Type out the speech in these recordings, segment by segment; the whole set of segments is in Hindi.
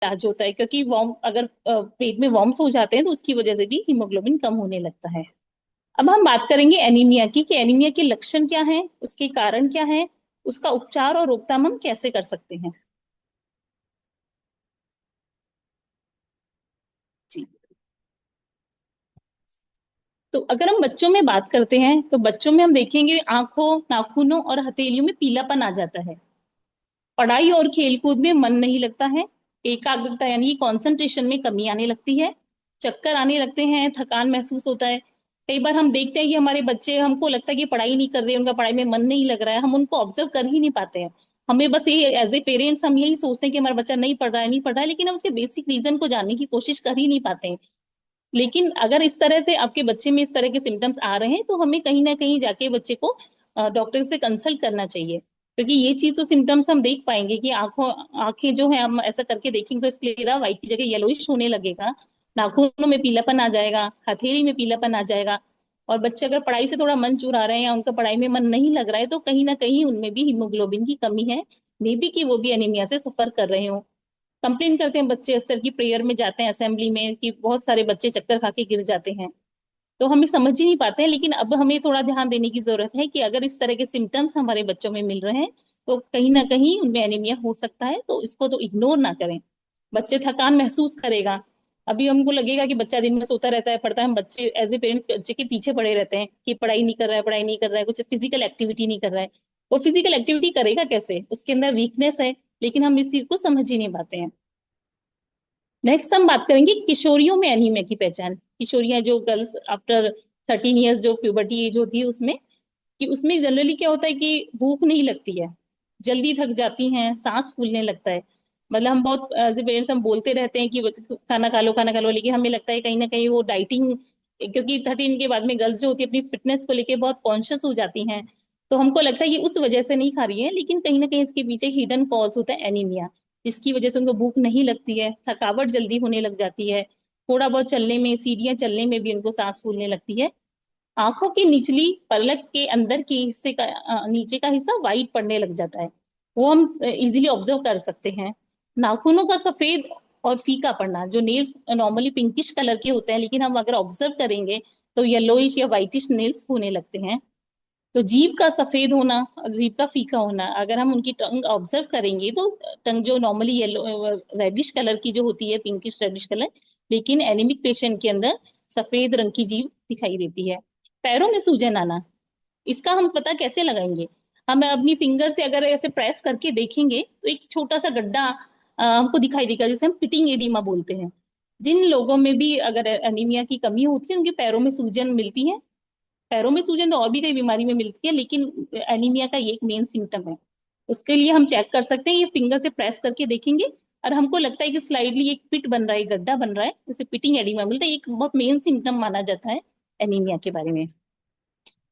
इलाज होता है, क्योंकि वार्म अगर पेट में वॉर्म्स हो जाते हैं तो उसकी वजह से भी हीमोग्लोबिन कम होने लगता है। अब हम बात करेंगे एनीमिया की, कि एनीमिया के लक्षण क्या हैं, उसके कारण क्या है, उसका उपचार और रोकथाम हम कैसे कर सकते हैं। जी। तो अगर हम बच्चों में बात करते हैं तो बच्चों में हम देखेंगे आंखों, नाखूनों और हथेलियों में पीलापन आ जाता है। पढ़ाई और खेलकूद में मन नहीं लगता है। एकाग्रता यानी कंसंट्रेशन में कमी आने लगती है। चक्कर आने लगते हैं, थकान महसूस होता है। कई बार हम देखते हैं कि हमारे बच्चे, हमको लगता है कि पढ़ाई नहीं कर रहे, उनका पढ़ाई में मन नहीं लग रहा है, हम उनको ऑब्जर्व कर ही नहीं पाते हैं। हमें बस ये एज ए पेरेंट्स हम यही सोचते हैं कि हमारा बच्चा नहीं पढ़ रहा है, नहीं पढ़ रहा है, लेकिन हम उसके बेसिक रीजन को जानने की कोशिश कर ही नहीं पाते हैं। लेकिन अगर इस तरह से आपके बच्चे में इस तरह के सिम्टम्स आ रहे हैं तो हमें कहीं ना कहीं जाके बच्चे को डॉक्टर से कंसल्ट करना चाहिए, क्योंकि ये चीज तो सिम्टम्स हम देख पाएंगे कि आंखें जो है, हम ऐसा करके देखेंगे तो स्क्लेरा व्हाइट की जगह येलोइश होने लगेगा। नाखूनों में पीलापन आ जाएगा, हथेली में पीलापन आ जाएगा। और बच्चे अगर पढ़ाई से थोड़ा मन चुरा रहे हैं या उनका पढ़ाई में मन नहीं लग रहा है तो कहीं ना कहीं उनमें भी हीमोग्लोबिन की कमी है। मे बी कि वो भी एनीमिया से सफर कर रहे हो। कंप्लेन करते हैं बच्चे अक्सर की, प्रेयर में जाते हैं असेंबली में, कि बहुत सारे बच्चे चक्कर खा के गिर जाते हैं। तो हमें समझ ही नहीं पाते हैं, लेकिन अब हमें थोड़ा ध्यान देने की जरूरत है कि अगर इस तरह के सिम्टम्स हमारे बच्चों में मिल रहे हैं तो कहीं ना कहीं उनमें एनीमिया हो सकता है, तो इसको तो इग्नोर ना करें। बच्चे थकान महसूस करेगा। अभी हमको लगेगा कि बच्चा दिन में सोता रहता है, पढ़ता है, हम बच्चे एज ए पेरेंट बच्चे के पीछे पड़े रहते हैं कि पढ़ाई नहीं कर रहा है, पढ़ाई नहीं कर रहा है, कुछ फिजिकल एक्टिविटी नहीं कर रहा है। वो फिजिकल एक्टिविटी करेगा कैसे, उसके अंदर वीकनेस है, लेकिन हम इस चीज को समझ ही नहीं पाते हैं। नेक्स्ट हम बात करेंगे किशोरियों में एनीमिया की पहचान। किशोरियां जो गर्ल्स आफ्टर 13 ईयर्स जो प्यूबर्टी एज होती है उसमें, कि उसमें जनरली क्या होता है कि भूख नहीं लगती है, जल्दी थक जाती हैं, सांस फूलने लगता है। मतलब हम बहुत एज ए पेरेंट्स हम बोलते रहते हैं कि खाना खा लो, खाना खा लो, लेकिन हमें लगता है कहीं ना कहीं वो डाइटिंग, क्योंकि 13 के बाद में गर्ल्स जो होती है अपनी फिटनेस को लेके बहुत कॉन्शियस हो जाती हैं। तो हमको लगता है कि उस वजह से नहीं खा रही है, लेकिन कहीं ना कहीं इसके पीछे हिडन कॉज होता है एनीमिया। इसकी वजह से उनको भूख नहीं लगती है, थकावट जल्दी होने लग जाती है। थोड़ा बहुत चलने में, सीढ़ियां चलने में भी उनको सांस फूलने लगती है। आंखों की निचली पलक के अंदर के हिस्से का नीचे का हिस्सा वाइट पड़ने लग जाता है। वो हम इजीली ऑब्जर्व कर सकते हैं। नाखूनों का सफेद और फीका पड़ना, जो नेल्स नॉर्मली पिंकिश कलर के होते हैं, लेकिन हम अगर ऑब्जर्व करेंगे तो येलोइश या व्हाइटिश नेल्स होने लगते हैं। तो जीभ का सफेद होना और जीभ का फीका होना, अगर हम उनकी टंग ऑब्जर्व करेंगे तो टंग जो नॉर्मली येलो रेडिश कलर की जो होती है, पिंकिश रेडिश कलर, लेकिन एनीमिक पेशेंट के अंदर सफेद रंग की जीभ दिखाई देती है। पैरों में सूजन आना, इसका हम पता कैसे लगाएंगे। हम अपनी फिंगर से अगर ऐसे प्रेस करके देखेंगे तो एक छोटा सा गड्ढा हमको दिखाई देगा, जिसे हम पिटिंग एडिमा बोलते हैं। जिन लोगों में भी अगर एनीमिया की कमी होती है उनके पैरों में सूजन मिलती है। पैरों में सूजन तो और भी कई बीमारी में मिलती है, लेकिन एनीमिया का ये एक मेन सिम्टम है। उसके लिए हम चेक कर सकते हैं, ये फिंगर से प्रेस करके देखेंगे और हमको लगता है कि स्लाइडली एक पिट बन रहा है, गड्ढा बन रहा है, उसे पिटिंग एडिमा मिलता है। एक बहुत मेन सिम्टम माना जाता है एनीमिया के बारे में।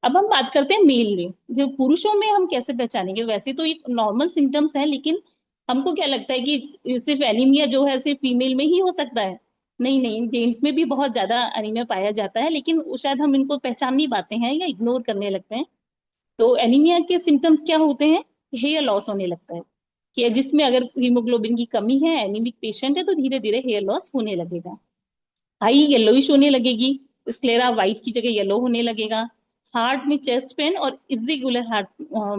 अब हम बात करते हैं मेल में, जो पुरुषों में हम कैसे पहचानेंगे। वैसे तो एक नॉर्मल सिम्टम्स है, लेकिन हमको क्या लगता है कि सिर्फ एनीमिया जो है सिर्फ फीमेल में ही हो सकता है। नहीं नहीं, जेंट्स में भी बहुत ज्यादा एनीमिया पाया जाता है, लेकिन शायद हम इनको पहचान नहीं पाते हैं या इग्नोर करने लगते हैं। तो एनीमिया के सिम्टम्स क्या होते हैं। हेयर लॉस होने लगता है, कि जिसमें अगर हीमोग्लोबिन की कमी है, एनीमिक पेशेंट है, तो धीरे धीरे हेयर लॉस होने लगेगा। आई येलोइश होने लगेगी, स्क्लेरा व्हाइट की जगह येलो होने लगेगा। हार्ट में चेस्ट पेन और इरेगुलर हार्ट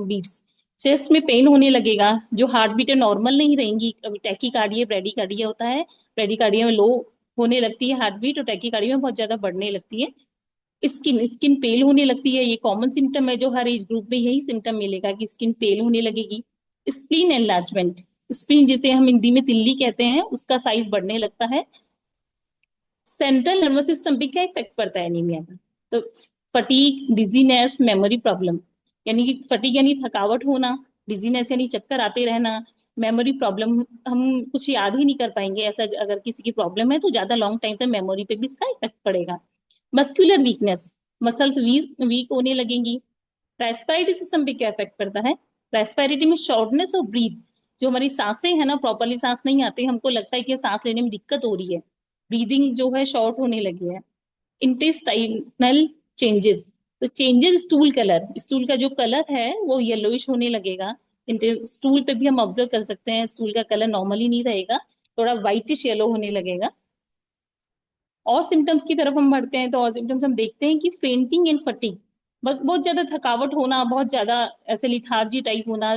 बीट्स, चेस्ट में पेन होने लगेगा, जो हार्ट बीटें नॉर्मल नहीं रहेंगी। टैकीकार्डिया ब्रेडिकार्डिया होता है, ब्रेडिकार्डिया में लो होने लगती है हार्ट बीट, और टैकीकार्डिया में बहुत ज्यादा बढ़ने लगती है। स्किन स्किन पेल होने लगती है, ये कॉमन सिम्टम है, जो हर एज ग्रुप में यही सिम्टम मिलेगा कि स्किन पेल होने लगेगी। स्प्लीन एनलार्जमेंट, स्प्लीन जिसे हम हिंदी में तिल्ली कहते हैं, उसका साइज बढ़ने लगता है। सेंट्रल नर्वस सिस्टम पे क्या इफेक्ट पड़ता है एनीमिया का। तो फटीग, डिजीनेस, मेमोरी प्रॉब्लम, यानी कि फटीग यानी थकावट होना, डिजीनेस यानी चक्कर आते रहना, मेमोरी प्रॉब्लम, हम कुछ याद ही नहीं कर पाएंगे। ऐसा अगर किसी की प्रॉब्लम है तो ज्यादा लॉन्ग टाइम तक मेमोरी पे भी इसका इफेक्ट पड़ेगा। मस्कुलर वीकनेस, मसल्स वीक होने लगेंगी। रेस्पिरेटरी सिस्टम पे क्या इफेक्ट पड़ता है। रेस्पिरेटरी में शॉर्टनेस ऑफ ब्रीथ, जो हमारी सांसें है ना, प्रॉपरली सांस नहीं आती, हमको लगता है कि सांस लेने में दिक्कत हो रही है, ब्रीदिंग जो है शॉर्ट होने लगी है। इंटेस्टाइनल चेंजेस, तो चेंजेस स्टूल कलर, स्टूल का जो कलर है वो येलोइश होने लगेगा। स्टूल पे भी हम ऑब्जर्व कर सकते हैं, स्टूल का कलर नॉर्मली नहीं रहेगा, थोड़ा व्हाइटिश येलो होने लगेगा। और सिम्टम्स की तरफ हम बढ़ते हैं तो और सिम्टम्स हम देखते हैं कि फेंटिंग एंड फटीग, बहुत ज्यादा थकावट होना, बहुत ज्यादा ऐसे लिथार्जी टाइप होना,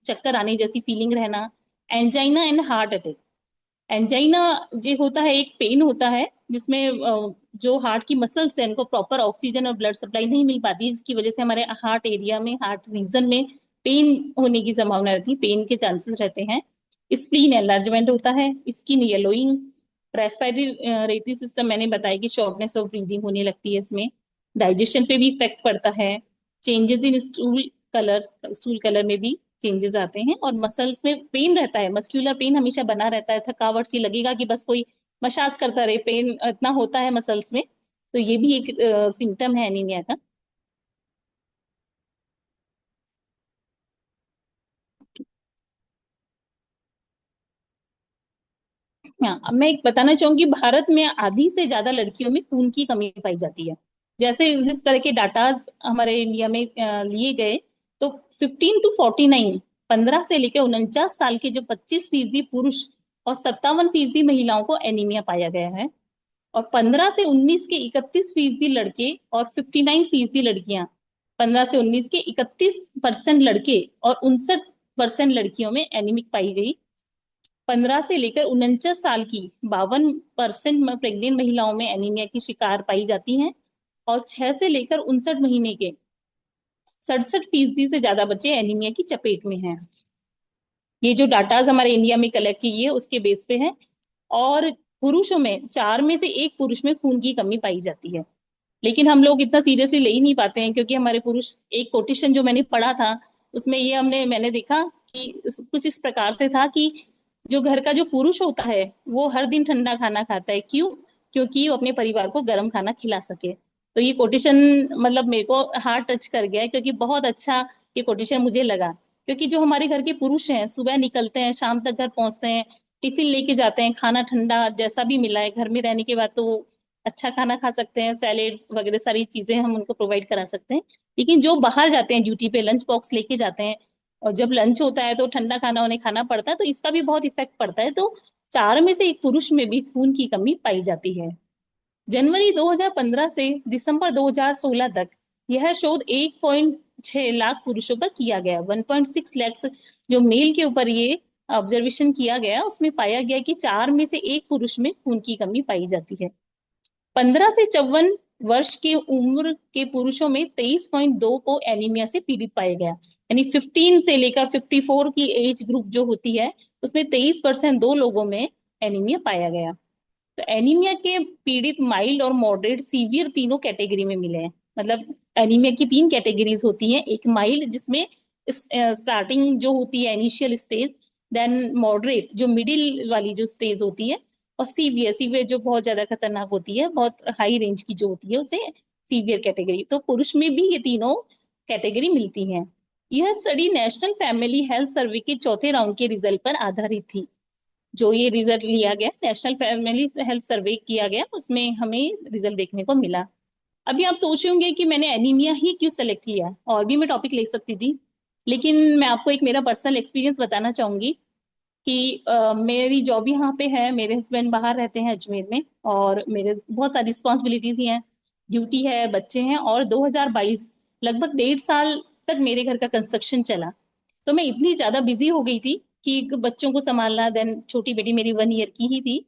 चक्कर आने जैसी फीलिंग रहना, angina and heart attack. Angina जो होता है एक पेन होता है जिसमें जो हार्ट की मसल्स है उनको प्रॉपर ऑक्सीजन और ब्लड सप्लाई नहीं मिल पाती, जिसकी वजह से हमारे हार्ट एरिया में, हार्ट रीजन में पेन होने की संभावना रहती है, पेन के चांसेस रहते हैं। स्प्लीन एनलार्जमेंट होता है, स्किन येलोइंग, रेस्पिरेटरी सिस्टम मैंने बताया कि शॉर्टनेस ऑफ ब्रीदिंग होने लगती है इसमें, डाइजेशन पे भी इफेक्ट पड़ता है, चेंजेस इन स्टूल कलर में भी चेंजेस आते हैं, और मसल्स में पेन रहता है, मस्क्यूलर पेन हमेशा बना रहता है, थकावट सी लगेगा कि बस कोई मसाज करता रहे, पेन इतना होता है मसल्स में। तो ये भी एक सिम्टम है एनीमिया का। हाँ, अब मैं एक बताना चाहूंगी, भारत में आधी से ज्यादा लड़कियों में खून की कमी पाई जाती है। जैसे जिस तरह के डाटाज हमारे इंडिया में लिए गए, तो 15 to 49, 15 से लेकर 49 साल के जो 25% पुरुष और 57% महिलाओं को एनीमिया पाया गया है। और 15 से 19 के 31% लड़के और 59% लड़कियां, 15 से 19 के 31% लड़के और 59% लड़कियों में एनीमिक पाई गई। 15 से लेकर 49 साल की 52% प्रेग्नेंट महिलाओं में एनीमिया की शिकार पाई जाती हैं। और 6 से लेकर 59 महीने के 67% से ज्यादा बच्चे एनीमिया की चपेट में हैं। ये जो डाटाज हमारे इंडिया में कलेक्ट की है उसके बेस पे है। और पुरुषों में 4 में से 1 पुरुष में खून की कमी पाई जाती है। लेकिन हम लोग इतना सीरियसली ले ही नहीं पाते हैं, क्योंकि हमारे पुरुष, एक कोटेशन जो मैंने पढ़ा था उसमें ये मैंने देखा कि कुछ इस प्रकार से था कि जो घर का जो पुरुष होता है वो हर दिन ठंडा खाना खाता है, क्यों? क्योंकि वो अपने परिवार को गर्म खाना खिला सके। तो ये कोटेशन मतलब मेरे को हार्ट टच कर गया है, क्योंकि बहुत अच्छा ये कोटेशन मुझे लगा। क्योंकि जो हमारे घर के पुरुष हैं सुबह निकलते हैं, शाम तक घर पहुंचते हैं, टिफिन लेके जाते हैं, खाना ठंडा जैसा भी मिला है घर में रहने के बाद तो वो अच्छा खाना खा सकते हैं, सैलेड वगैरह सारी चीजें हम उनको प्रोवाइड करा सकते हैं। लेकिन जो बाहर जाते हैं ड्यूटी पे, लंच बॉक्स लेके जाते हैं, और जब लंच होता है तो ठंडा खाना उन्हें खाना पड़ता है, तो इसका भी बहुत इफेक्ट पड़ता है। तो 4 में से 1 पुरुष में भी खून की कमी पाई जाती है। जनवरी 2015 से दिसंबर 2016 तक यह शोध 1.6 लाख पुरुषों पर किया गया, 1.6 लाख जो मेल के ऊपर ये ऑब्जर्वेशन किया गया, उसमें पाया गया कि 4 में से 1 पुरुष में खून की कमी पाई जाती है। 15 से 54 वर्ष की उम्र के पुरुषों में 23.2 को एनीमिया से पीड़ित पाया गया। यानी 15 से लेकर 54 की एज ग्रुप जो होती है उसमें 23% 2 लोगों में एनीमिया पाया गया। तो एनीमिया के पीड़ित माइल्ड और मॉडरेट सीवियर तीनों कैटेगरी में मिले हैं। मतलब एनीमिया की 3 कैटेगरीज होती हैं, एक माइल्ड जिसमें स्टार्टिंग जो होती है इनिशियल स्टेज, देन मॉडरेट जो मिडिल वाली जो स्टेज होती है, और सीवियर, सीवियर जो बहुत ज्यादा खतरनाक होती है, बहुत हाई रेंज की जो होती है उसे सीवियर कैटेगरी। तो पुरुष में भी ये तीनों कैटेगरी मिलती हैं। यह study national family health survey के चौथे राउंड के रिजल्ट पर आधारित थी। जो ये रिजल्ट लिया गया, नेशनल फैमिली हेल्थ सर्वे किया गया, उसमें हमें रिजल्ट देखने को मिला। अभी आप सोच रहे होंगे कि मैंने एनीमिया ही क्यों सेलेक्ट किया, और भी मैं टॉपिक ले सकती थी, लेकिन मैं आपको एक मेरा पर्सनल एक्सपीरियंस बताना चाहूंगी कि मेरी जॉब यहाँ पे है, मेरे हस्बैंड बाहर रहते हैं अजमेर में, और मेरे बहुत सारी रिस्पॉन्सिबिलिटीज ही हैं, ड्यूटी है, बच्चे हैं, और 2022 लगभग 1.5 साल तक मेरे घर का कंस्ट्रक्शन चला। तो मैं इतनी ज्यादा बिजी हो गई थी कि बच्चों को संभालना, देन छोटी बेटी मेरी 1 ईयर की ही थी,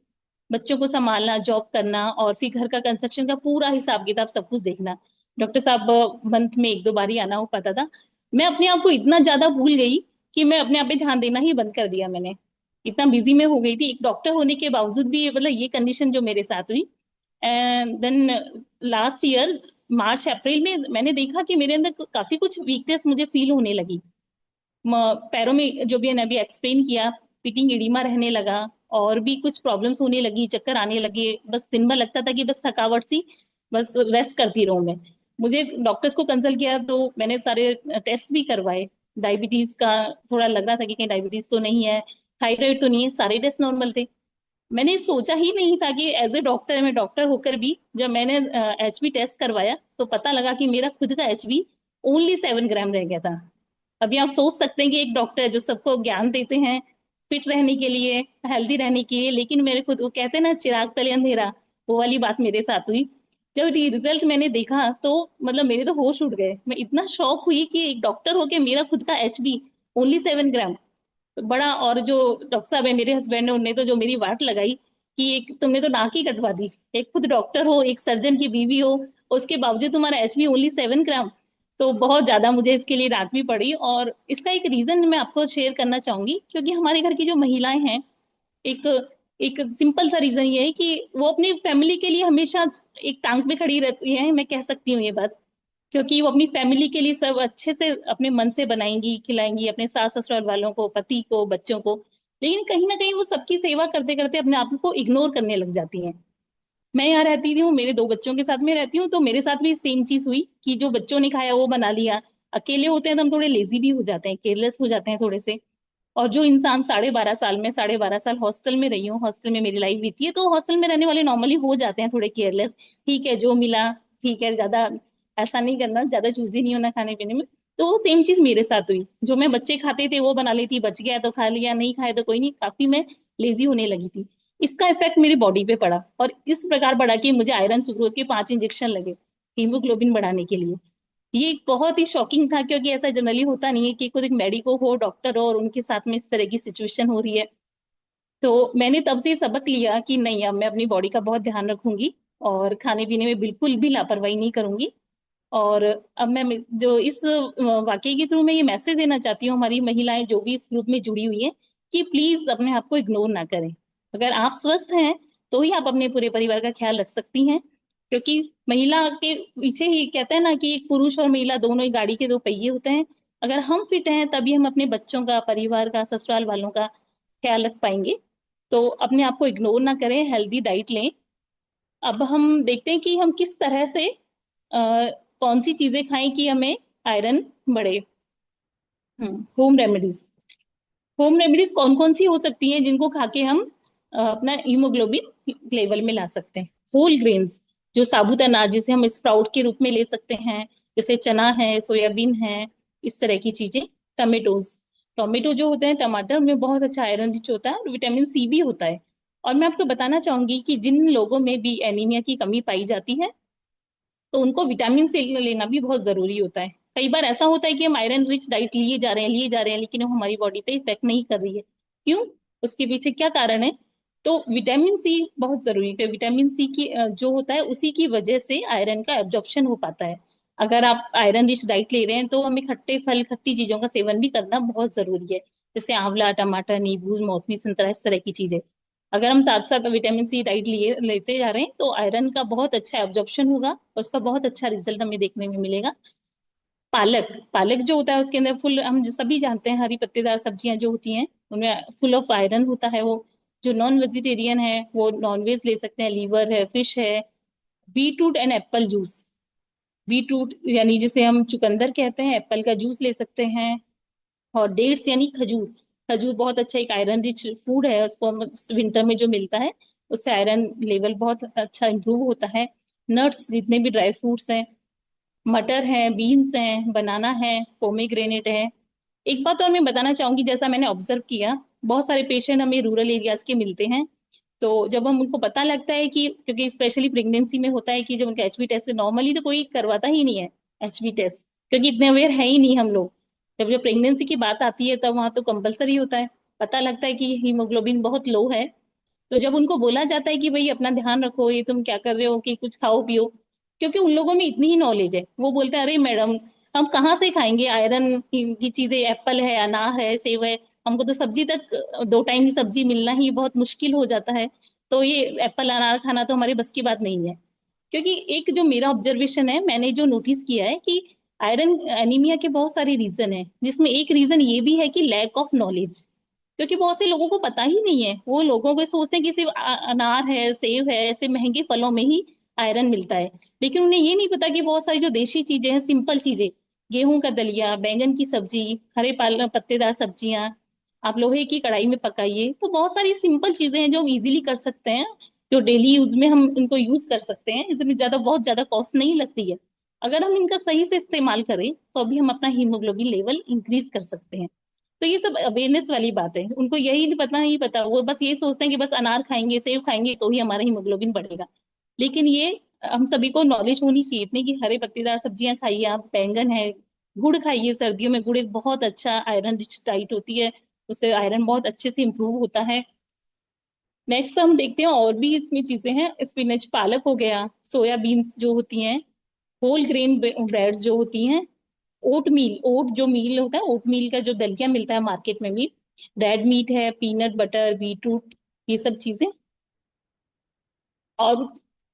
बच्चों को संभालना, जॉब करना, और फिर घर का कंस्ट्रक्शन का पूरा हिसाब किताब सब कुछ देखना। डॉक्टर साहब मंथ में 1-2 बार ही आना हो पाता था। मैं अपने आप को इतना ज्यादा भूल गई कि मैं अपने आप पे ध्यान देना ही बंद कर दिया मैंने। इतना बिजी में हो गई थी, एक डॉक्टर होने के बावजूद भी, मतलब ये कंडीशन जो मेरे साथ हुई। And then last year March April में मैंने देखा कि मेरे अंदर काफी कुछ वीकनेस मुझे फील होने लगी। पैरों में जो भी है अभी एक्सप्लेन किया, पिटिंग एडिमा रहने लगा, और भी कुछ प्रॉब्लम्स होने लगी, चक्कर आने लगे, बस दिन भर लगता था कि बस थकावट सी, बस रेस्ट करती रहूं मैं। मुझे डॉक्टर्स को कंसल्ट किया तो मैंने सारे टेस्ट भी करवाए, डायबिटीज का थोड़ा लग रहा था कि कहीं डायबिटीज तो नहीं है, थायराइड तो नहीं है, सारे टेस्ट नॉर्मल थे। मैंने सोचा ही नहीं था कि एज ए डॉक्टर, मैं डॉक्टर होकर भी जब मैंने एचबी टेस्ट करवाया तो पता लगा कि मेरा खुद का एचबी ओनली 7 ग्राम रह गया था। अभी आप सोच सकते हैं कि एक डॉक्टर जो सबको ज्ञान देते हैं, फिट रहने के लिए, हेल्दी रहने के लिए, लेकिन मेरे खुद वो कहते हैं ना चिराग तले अंधेरा, वो वाली बात मेरे साथ हुई। जब रिजल्ट मैंने देखा तो मतलब मेरे तो होश उड़ गए। मैं इतना शॉक हुई कि एक डॉक्टर होके मेरा खुद का एचबी ओनली 7 ग्राम, बड़ा। और जो डॉक्टर साहब है मेरे हस्बैंड ने, उनने तो जो मेरी वाट लगाई कि एक तुमने तो नाक ही कटवा दी, एक खुद डॉक्टर हो, एक सर्जन की बीवी हो, उसके बावजूद तुम्हारा एचबी ओनली 7 ग्राम। तो बहुत ज्यादा मुझे इसके लिए डांट भी पड़ी। और इसका एक रीजन मैं आपको शेयर करना चाहूंगी, क्योंकि हमारे घर की जो महिलाएं हैं, एक एक सिंपल सा रीजन ये है कि वो अपनी फैमिली के लिए हमेशा एक टांग पे खड़ी रहती है, मैं कह सकती हूँ ये बात। क्योंकि वो अपनी फैमिली के लिए सब अच्छे से अपने मन से बनाएंगी, खिलाएंगी अपने सास ससुराल वालों को, पति को, बच्चों को। लेकिन कहीं ना कहीं वो सबकी सेवा करते करते अपने आप को इग्नोर करने लग जाती हैं। मैं यहाँ रहती हूँ, मेरे 2 बच्चों के साथ में रहती हूँ, तो मेरे साथ भी सेम चीज हुई कि जो बच्चों ने खाया वो बना लिया। अकेले होते हैं तो हम थोड़े लेजी भी हो जाते हैं, केयरलेस हो जाते हैं थोड़े से। और जो इंसान 12.5 साल में 12.5 साल हॉस्टल में रही हूँ, हॉस्टल में मेरी लाइफ बीती है, तो हॉस्टल में रहने वाले नॉर्मली हो जाते हैं थोड़े केयरलेस। ठीक है, जो मिला ठीक है, ज्यादा ऐसा नहीं करना, ज्यादा चूजी नहीं होना खाने पीने में। तो वो सेम चीज मेरे साथ हुई, जो मैं बच्चे खाते थे वो बना लेती, बच गया तो खा लिया, नहीं खाए तो कोई नहीं, काफी मैं लेजी होने लगी थी। इसका इफेक्ट मेरी बॉडी पे पड़ा, और इस प्रकार पड़ा कि मुझे आयरन सुक्रोज के 5 इंजेक्शन लगे हीमोग्लोबिन बढ़ाने के लिए। ये एक बहुत ही शॉकिंग था, क्योंकि ऐसा जनरली होता नहीं है कि खुद एक मेडिको हो, डॉक्टर हो, और उनके साथ में इस तरह की सिचुएशन हो रही है। तो मैंने तब से सबक लिया कि नहीं, अब मैं अपनी बॉडी का बहुत ध्यान रखूंगी, और खाने पीने में बिल्कुल भी लापरवाही नहीं करूंगी। और अब मैं जो इस वाकये के थ्रू मैं ये मैसेज देना चाहती हूँ, हमारी महिलाएं जो भी इस ग्रुप में जुड़ी हुई हैं, कि प्लीज अपने आप को इग्नोर ना करें। अगर आप स्वस्थ हैं तो ही आप अपने पूरे परिवार का ख्याल रख सकती हैं। क्योंकि महिला के पीछे ही कहते हैं ना कि एक पुरुष और महिला दोनों ही गाड़ी के 2 पहिए होते हैं। अगर हम फिट हैं तभी हम अपने बच्चों का, परिवार का, ससुराल वालों का ख्याल रख पाएंगे। तो अपने आप को इग्नोर ना करें, हेल्दी डाइट लें। अब हम देखते हैं कि हम किस तरह से कौन सी चीजें खाएं कि हमें आयरन बढ़े। Home remedies. होम रेमेडीज कौन कौन सी हो सकती हैं जिनको खा के हम अपना हीमोग्लोबिन लेवल में ला सकते हैं? होल ग्रेन्स, जो साबुत अनाज जिसे हम स्प्राउट के रूप में ले सकते हैं, जैसे चना है, सोयाबीन है, इस तरह की चीजें। टमेटोज, टोमेटो जो होते हैं, टमाटर, उनमें बहुत अच्छा आयरन रिच होता है और विटामिन सी भी होता है। और मैं आपको बताना चाहूंगी कि जिन लोगों में भी एनीमिया की कमी पाई जाती है, तो उनको विटामिन सी लेना भी बहुत जरूरी होता है। कई बार ऐसा होता है कि हम आयरन रिच डाइट लिए जा रहे हैं, लेकिन वो हमारी बॉडी पे इफेक्ट नहीं कर रही है। क्यों? उसके पीछे क्या कारण है? तो विटामिन सी बहुत जरूरी है। विटामिन सी की जो होता है, उसी की वजह से आयरन का एब्जॉर्प्शन हो पाता है। अगर आप आयरन रिच डाइट ले रहे हैं तो हमें खट्टे फल, खट्टी चीजों का सेवन भी करना बहुत जरूरी है, जैसे आंवला, टमाटर, नींबू, मौसमी संतरा, इस तरह की चीजें। अगर हम साथ साथ विटामिन सी डाइट लिए लेते जा रहे हैं तो आयरन का बहुत अच्छा एब्जॉर्प्शन होगा, और उसका बहुत अच्छा रिजल्ट हमें देखने में मिलेगा। पालक, पालक जो होता है उसके अंदर फुल, हम जो सभी जानते हैं, हरी पत्तेदार सब्जियां जो होती हैं उनमें फुल ऑफ आयरन होता है। वो जो नॉन वेजिटेरियन है वो नॉन वेज ले सकते हैं, लीवर है, फिश है। Beetroot and Apple juice, beetroot यानी जिसे हम चुकंदर कहते हैं, एप्पल का जूस ले सकते हैं। और डेट्स यानी खजूर, खजूर बहुत अच्छा एक आयरन रिच फूड है, उसको हम विंटर में जो मिलता है उससे आयरन लेवल बहुत अच्छा इंप्रूव होता है। नट्स, जितने भी ड्राई फ्रूट्स हैं, मटर है, बीन्स हैं, बनाना है, पोमेग्रेनेट है। एक बात और मैं बताना चाहूंगी, जैसा मैंने ऑब्जर्व किया, बहुत सारे पेशेंट हमें रूरल एरियाज के मिलते हैं। तो जब हम उनको पता लगता है कि, क्योंकि स्पेशली प्रेगनेंसी में होता है कि जब उनका एचबी टेस्ट, नॉर्मली तो कोई करवाता ही नहीं है एचबी टेस्ट, क्योंकि इतने अवेयर है ही नहीं हम लोग। जब प्रेगनेंसी की बात आती है तब वहां तो कंपलसरी होता है। पता लगता है कि हीमोग्लोबिन बहुत लो है। तो जब उनको बोला जाता है कि भाई अपना ध्यान रखो, ये तुम क्या कर रहे हो, कि कुछ खाओ पियो, क्योंकि उन लोगों में इतनी ही नॉलेज है, वो बोलते हैं अरे मैडम, हम कहाँ से खाएंगे आयरन की चीजें, एप्पल है, अनार है, सेब है, हमको तो सब्जी तक 2 टाइम की सब्जी मिलना ही बहुत मुश्किल हो जाता है। तो ये एप्पल अनार खाना तो हमारे बस की बात नहीं है। क्योंकि एक जो मेरा ऑब्जर्वेशन है, मैंने जो नोटिस किया है कि आयरन एनीमिया के बहुत सारे रीजन है, जिसमें एक रीजन ये भी है कि लैक ऑफ नॉलेज। क्योंकि बहुत से लोगों को पता ही नहीं है, वो लोगों को सोचते हैं कि सिर्फ अनार है, सेब है, ऐसे महंगे फलों में ही आयरन मिलता है। लेकिन उन्हें ये नहीं पता कि बहुत सारी जो देशी चीजें हैं, सिंपल चीजें, गेहूं का दलिया, बैंगन की सब्जी, हरे पाल पत्तेदार सब्जियां, आप लोहे की कढ़ाई में पकाइए, तो बहुत सारी सिंपल चीजें हैं जो हम इजीली कर सकते हैं, जो डेली यूज में हम इनको यूज कर सकते हैं, इसमें बहुत ज्यादा कॉस्ट नहीं लगती है। अगर हम इनका सही से इस्तेमाल करें तो अभी हम अपना हीमोग्लोबिन लेवल इंक्रीज कर सकते हैं। तो ये सब अवेयरनेस वाली बात है, उनको यही नहीं पता, वो बस ये सोचते हैं कि बस अनार खाएंगे, सेब खाएंगे तो ही हमारा हीमोग्लोबिन बढ़ेगा। लेकिन ये हम सभी को नॉलेज होनी चाहिए इतनी कि हरे पत्तेदार सब्जियां खाइए, आप बैंगन है, गुड़ खाइए, सर्दियों में गुड़ एक बहुत अच्छा आयरन रिच डाइट होती है, उससे आयरन बहुत अच्छे से इम्प्रूव होता है। नेक्स्ट हम देखते हैं और भी इसमें चीजें हैं, स्पिनच, पालक हो गया, सोया बीन्स जो होती हैं, होल ग्रेन ब्रेड्स जो होती हैं, ओट मील, ओट जो मील होता है, ओट मील का जो दलिया मिलता है मार्केट में भी, रेड मीट है, पीनट बटर, बीटरूट, ये सब चीजें। और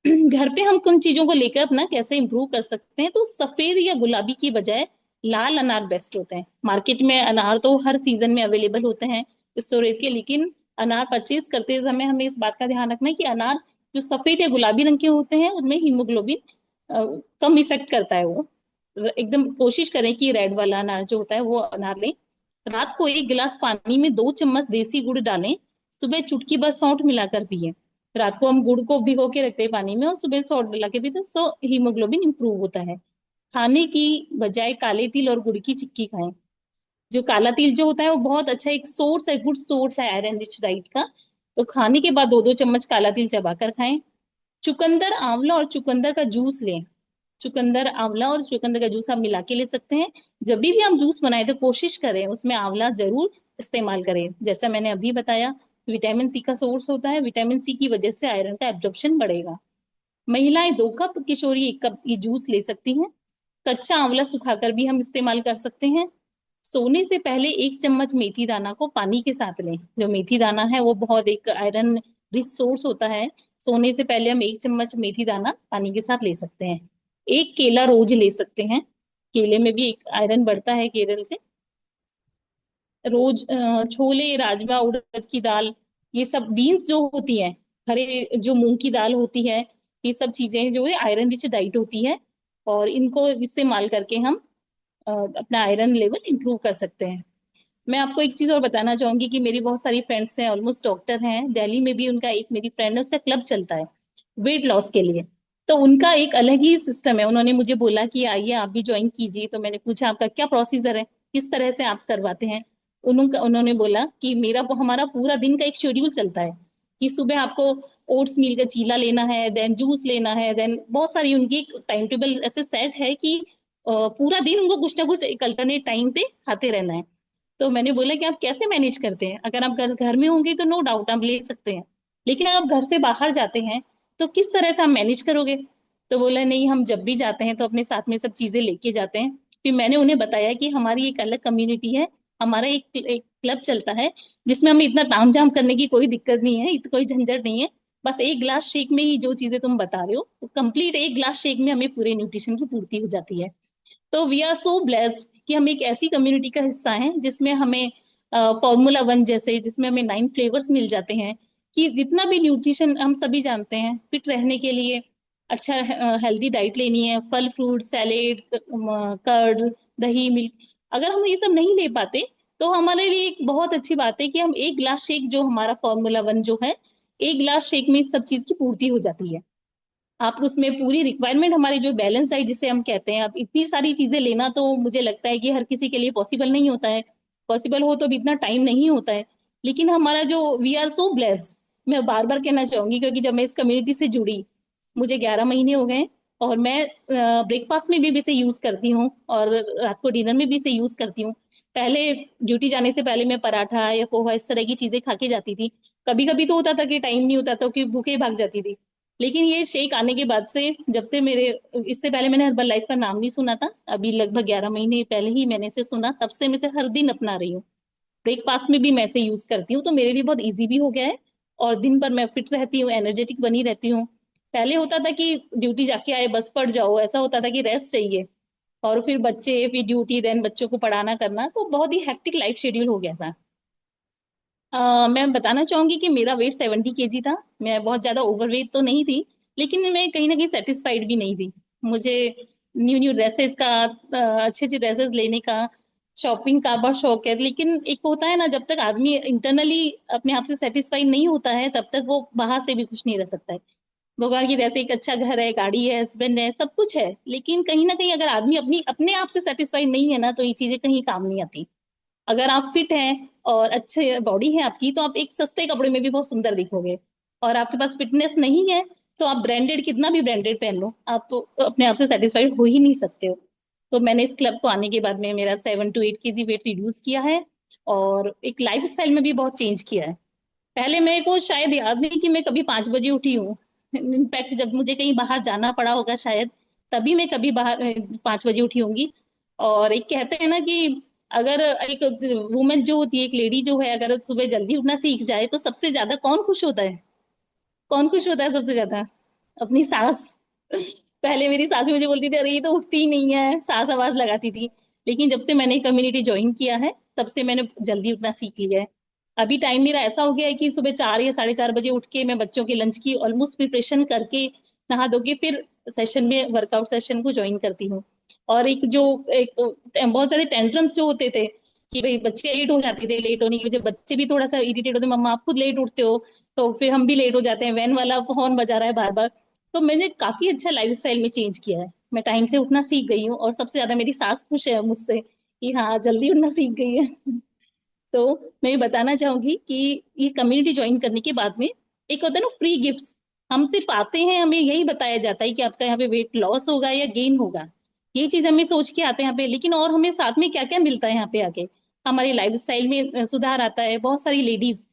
घर पे हम कुछ चीजों को लेकर अपना कैसे इंप्रूव कर सकते हैं, तो सफेद या गुलाबी की बजाय लाल अनार बेस्ट होते हैं। मार्केट में अनार तो हर सीजन में अवेलेबल होते हैं स्टोरेज के, लेकिन अनार परचेज करते समय हमें इस बात का ध्यान रखना है कि अनार जो सफेद या गुलाबी रंग के होते हैं उनमें हीमोग्लोबिन कम इफेक्ट करता है वो। एकदम कोशिश करें कि रेड वाला अनार जो होता है वो अनार लें। रात को एक गिलास पानी में 2 चम्मच देसी गुड़ डालें, सुबह चुटकी भर सौंठ मिलाकर पिए। रात को हम गुड़ को भिगो के रखते हैं पानी में और सुबह सौंठ मिला के पीते, सो हीमोग्लोबिन इंप्रूव होता है। खाने की बजाय काले तिल और गुड़ की चिक्की खाएं। जो काला तिल जो होता है वो बहुत अच्छा एक सोर्स है, गुड सोर्स है आयरन रिच डाइट का। तो खाने के बाद 2-2 चम्मच काला तिल चबाकर खाएं। चुकंदर, आंवला और चुकंदर का जूस लें। चुकंदर, आंवला और चुकंदर का जूस आप मिला के ले सकते हैं। जब भी हम जूस बनाए तो कोशिश करें उसमें आंवला जरूर इस्तेमाल करें, जैसा मैंने अभी बताया, विटामिन सी का सोर्स होता है, विटामिन सी की वजह से आयरन का एब्जॉर्प्शन बढ़ेगा। महिलाएं 2 कप, किशोरी 1 कप ये जूस ले सकती हैं। कच्चा आंवला सुखाकर भी हम इस्तेमाल कर सकते हैं। सोने से पहले 1 चम्मच मेथी दाना को पानी के साथ लें। जो मेथी दाना है वो बहुत एक आयरन रिच सोर्स होता है। सोने से पहले हम 1 चम्मच मेथी दाना पानी के साथ ले सकते हैं। एक केला रोज ले सकते हैं, केले में भी एक आयरन बढ़ता है केरल से। रोज छोले, राजमा, उड़द की दाल, ये सब बीन्स जो होती है, हरे जो मूंग की दाल होती है, ये सब चीजें जो है आयरन रिच डाइट होती है, और इनको इस्तेमाल करके हम अपना आयरन लेवल इंप्रूव कर सकते हैं। मैं आपको एक चीज और बताना चाहूंगी कि मेरी बहुत सारी फ्रेंड्स हैं, ऑलमोस्ट डॉक्टर हैं, दिल्ली में भी उनका एक मेरी फ्रेंड है, उसका क्लब चलता है वेट लॉस के लिए। तो उनका एक अलग ही सिस्टम है, उन्होंने मुझे बोला कि आइए आप भी ज्वाइन कीजिए। तो मैंने पूछा आपका क्या प्रोसीजर है, किस तरह से आप करवाते हैं। उन्होंने बोला कि हमारा पूरा दिन का एक शेड्यूल चलता है कि सुबह आपको ओट्स मील का चीला लेना है, देन जूस लेना है, देन बहुत सारी उनकी टाइम टेबल ऐसे सेट है कि पूरा दिन उनको कुछ ना कुछ एक अल्टरनेट टाइम पे खाते रहना है। तो मैंने बोला कि आप कैसे मैनेज करते हैं, अगर आप घर घर में होंगे तो नो डाउट आप ले सकते हैं, लेकिन आप घर से बाहर जाते हैं तो किस तरह से आप मैनेज करोगे। तो बोला नहीं, हम जब भी जाते हैं तो अपने साथ में सब चीजें लेके जाते हैं। फिर मैंने उन्हें बताया कि हमारी एक अलग कम्युनिटी है, हमारा एक क्लब चलता है जिसमें हमें इतना तामझाम करने की कोई दिक्कत नहीं है, कोई झंझट नहीं है। बस एक गिलास शेक में ही जो चीजें तुम बता रहे हो, कंप्लीट एक गिलास शेक में हमें पूरे न्यूट्रिशन की पूर्ति हो जाती है। तो वी आर सो ब्लेस्ड कि हम एक ऐसी कम्युनिटी का हिस्सा हैं जिसमें हमें Formula 1 जैसे, जिसमें हमें 9 फ्लेवर्स मिल जाते हैं, कि जितना भी न्यूट्रिशन हम सभी जानते हैं फिट रहने के लिए, अच्छा हेल्दी डाइट लेनी है, फल फ्रूट सैलेड, कर्ड, दही, मिल्क, अगर हम ये सब नहीं ले पाते तो हमारे लिए एक बहुत अच्छी बात है कि हम एक गिलास शेक, जो हमारा Formula 1 जो है, एक गिलास शेक में इस सब चीज की पूर्ति हो जाती है। आप उसमें पूरी रिक्वायरमेंट, हमारी जो बैलेंस डाइट जिसे हम कहते हैं, अब इतनी सारी चीजें लेना तो मुझे लगता है कि हर किसी के लिए पॉसिबल नहीं होता है, पॉसिबल हो तो भी इतना टाइम नहीं होता है। लेकिन हमारा जो, वी आर सो ब्लेस्ड, मैं बार बार कहना चाहूंगी, क्योंकि जब मैं इस कम्युनिटी से जुड़ी, मुझे 11 महीने हो गए, और मैं ब्रेकफास्ट में भी इसे यूज करती हूँ और रात को डिनर में भी इसे यूज करती हूँ। पहले ड्यूटी जाने से पहले मैं पराठा या पोहा इस तरह की चीजें खा के जाती थी। कभी कभी तो होता था कि टाइम नहीं होता तो कि भूखे भाग जाती थी। लेकिन ये शेक आने के बाद से, जब से मेरे, इससे पहले मैंने हर्बल लाइफ का नाम नहीं सुना था, अभी लगभग 11 महीने पहले ही मैंने इसे सुना, तब से मैं इसे हर दिन अपना रही हूँ। ब्रेकफास्ट में भी मैं इसे यूज करती हूँ, तो मेरे लिए बहुत इजी भी हो गया है, और दिन भर मैं फिट रहती हूँ, एनर्जेटिक बनी रहती हूँ। पहले होता था कि ड्यूटी जाके आए बस पड़ जाओ, ऐसा होता था कि रेस्ट चाहिए, और फिर बच्चे, फिर ड्यूटी, देन बच्चों को पढ़ाना करना, तो बहुत ही हेक्टिक लाइफ शेड्यूल हो गया था। मैं बताना चाहूंगी कि मेरा वेट 70 kg था। मैं बहुत ज्यादा ओवरवेट तो नहीं थी, लेकिन मैं कहीं ना कहीं सेटिस्फाइड भी नहीं थी। मुझे न्यू न्यू ड्रेसेस का, अच्छे अच्छे ड्रेसेस लेने का, शॉपिंग का बहुत शौक है। लेकिन एक होता है ना, जब तक आदमी इंटरनली अपने आप से सेटिस्फाइड नहीं होता है तब तक वो बाहर से भी खुश नहीं रह सकता है। भगवान की जैसे एक अच्छा घर है, गाड़ी है, हस्बैंड है, सब कुछ है, लेकिन कहीं ना कहीं अगर आदमी अपनी अपने आप से सेटिस्फाइड नहीं है ना, तो ये चीजें कहीं काम नहीं आती। अगर आप फिट हैं और अच्छे बॉडी है आपकी, तो आप एक सस्ते कपड़े में भी बहुत सुंदर दिखोगे। और आपके पास फिटनेस नहीं है तो आप ब्रांडेड, कितना भी ब्रांडेड पहन लो, आप तो अपने आप से सेटिस्फाइड हो ही नहीं सकते हो। तो मैंने इस क्लब को आने के बाद में मेरा 7 to 8 kg वेट रिड्यूस किया है, और एक लाइफ स्टाइल में भी बहुत चेंज किया है। पहले मेरे को शायद याद नहीं कि मैं कभी 5 बजे उठी हूँ। इनफैक्ट जब मुझे कहीं बाहर जाना पड़ा होगा शायद, तभी मैं कभी बाहर 5 बजे उठी होंगी। और एक कहते हैं ना कि अगर एक वुमेन जो होती है, एक लेडी जो है, अगर सुबह जल्दी उठना सीख जाए तो सबसे ज्यादा कौन खुश होता है? कौन खुश होता है सबसे ज्यादा? अपनी सास। पहले मेरी सास मुझे बोलती थी अरे ये तो उठती ही नहीं है, सास आवाज लगाती थी। लेकिन जब से मैंने कम्युनिटी ज्वाइन किया है, तब से मैंने जल्दी उठना सीख लिया है। अभी टाइम मेरा ऐसा हो गया है कि सुबह 4 या 4:30 बजे उठ के मैं बच्चों के लंच की ऑलमोस्ट प्रिपरेशन करके, नहा धो के फिर सेशन में, वर्कआउट सेशन को ज्वाइन करती हूँ। और एक बहुत सारे टेंट्रम्स जो होते थे कि भाई बच्चे लेट हो जाते थे, लेट होने की वजह बच्चे भी थोड़ा सा इरिटेट होते, मम्मा आप खुद लेट उठते हो। तो फिर हम भी लेट हो जाते हैं, वैन वाला हॉर्न बजा रहा है बार बार। तो मैंने काफी अच्छा लाइफ स्टाइल में चेंज किया है, मैं टाइम से उठना सीख गई हूँ, और सबसे ज्यादा मेरी सास खुश है मुझसे कि हाँ जल्दी उठना सीख गई है। तो मैं ये बताना चाहूंगी कि ये कम्युनिटी ज्वाइन करने के बाद में एक होता है ना फ्री गिफ्ट्स, हम सिर्फ आते हैं, हमें यही बताया जाता है कि आपका यहाँ पे वेट लॉस होगा या गेन होगा, ये चीज हमें सोच के आते हैं यहाँ पे, लेकिन और हमें साथ में क्या क्या मिलता है यहाँ पे आके? हमारी लाइफ स्टाइल में सुधार आता है। बहुत सारी लेडीज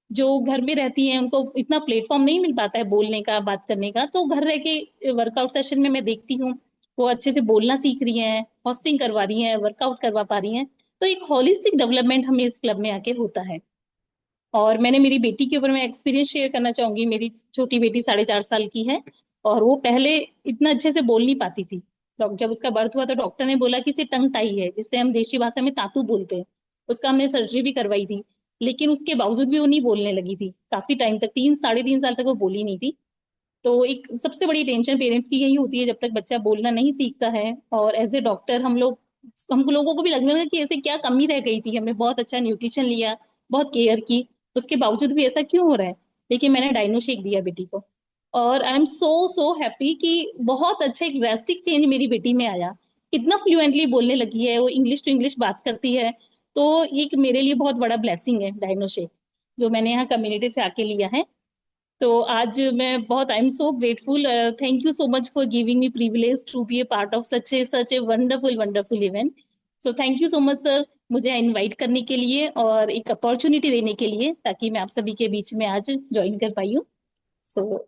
जो घर में रहती हैं, उनको इतना प्लेटफॉर्म नहीं मिल पाता है बोलने का, बात करने का, तो घर रह के वर्कआउट सेशन में मैं देखती हूँ वो अच्छे से बोलना सीख रही हैं, होस्टिंग करवा रही हैं, वर्कआउट करवा पा रही हैं। तो एक होलिस्टिक डेवलपमेंट हमें इस क्लब में आके होता है। और मैंने मेरी बेटी के ऊपर मैं एक्सपीरियंस शेयर करना चाहूंगी। मेरी छोटी बेटी 4.5 साल की है, और वो पहले इतना अच्छे से बोल नहीं पाती थी। जब उसका बर्थ हुआ तो डॉक्टर ने बोला कि इसे टंग टाई है, जिससे हम देशी भाषा में तातू बोलते हैं। उसका हमने सर्जरी भी करवाई थी, लेकिन उसके बावजूद भी वो नहीं बोलने लगी थी काफी टाइम तक, 3 साढ़े 3 साल तक वो बोली नहीं थी। तो एक सबसे बड़ी टेंशन पेरेंट्स की यही होती है जब तक बच्चा बोलना नहीं सीखता है। और एज ए डॉक्टर हम लोगों को भी लगने लगा कि ऐसे क्या कमी रह गई थी, हमने बहुत अच्छा न्यूट्रिशन लिया, बहुत केयर की, उसके बावजूद भी ऐसा क्यों हो रहा है? लेकिन मैंने डाइनो शेक दिया बेटी को, और आई एम सो सो हैप्पी कि बहुत अच्छा एक ड्रास्टिक चेंज मेरी बेटी में आया। कितना फ्लुएंटली बोलने लगी है वो, इंग्लिश टू इंग्लिश बात करती है। तो एक मेरे लिए बहुत बड़ा ब्लेसिंग है डाइनो शेक, जो मैंने यहाँ कम्युनिटी से आके लिया है। तो आज मैं बहुत I am so grateful, thank you so much for giving me privilege to be a part of such a wonderful wonderful event. So thank you so much sir, मुझे इनवाइट करने के लिए और एक अपॉर्चुनिटी देने के लिए, ताकि मैं आप सभी के बीच में आज ज्वाइन कर पाई हूँ। So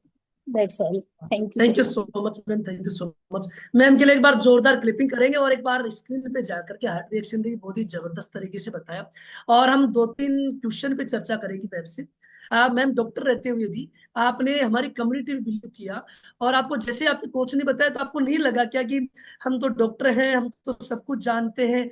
that's all. Thank you thank so you much. So much ma'am, thank you so much. Ma'am के लिए एक बार जोरदार क्लिपिंग करेंगे, और एक बार स्क्रीन पे जाकर के हार्ट रिएक्शन भी बहुत ही जबरदस्त तरीके से बताया। और हम दो तीन क्वेश्चन पे चर्चा करेंगे मैम से। मैम डॉक्टर रहते हुए भी आपने हमारी कम्युनिटी में बिलीव किया, और आपको जैसे आपके कोच ने बताया तो आपको नहीं लगा क्या कि हम तो डॉक्टर हैं, हम तो सब कुछ जानते हैं,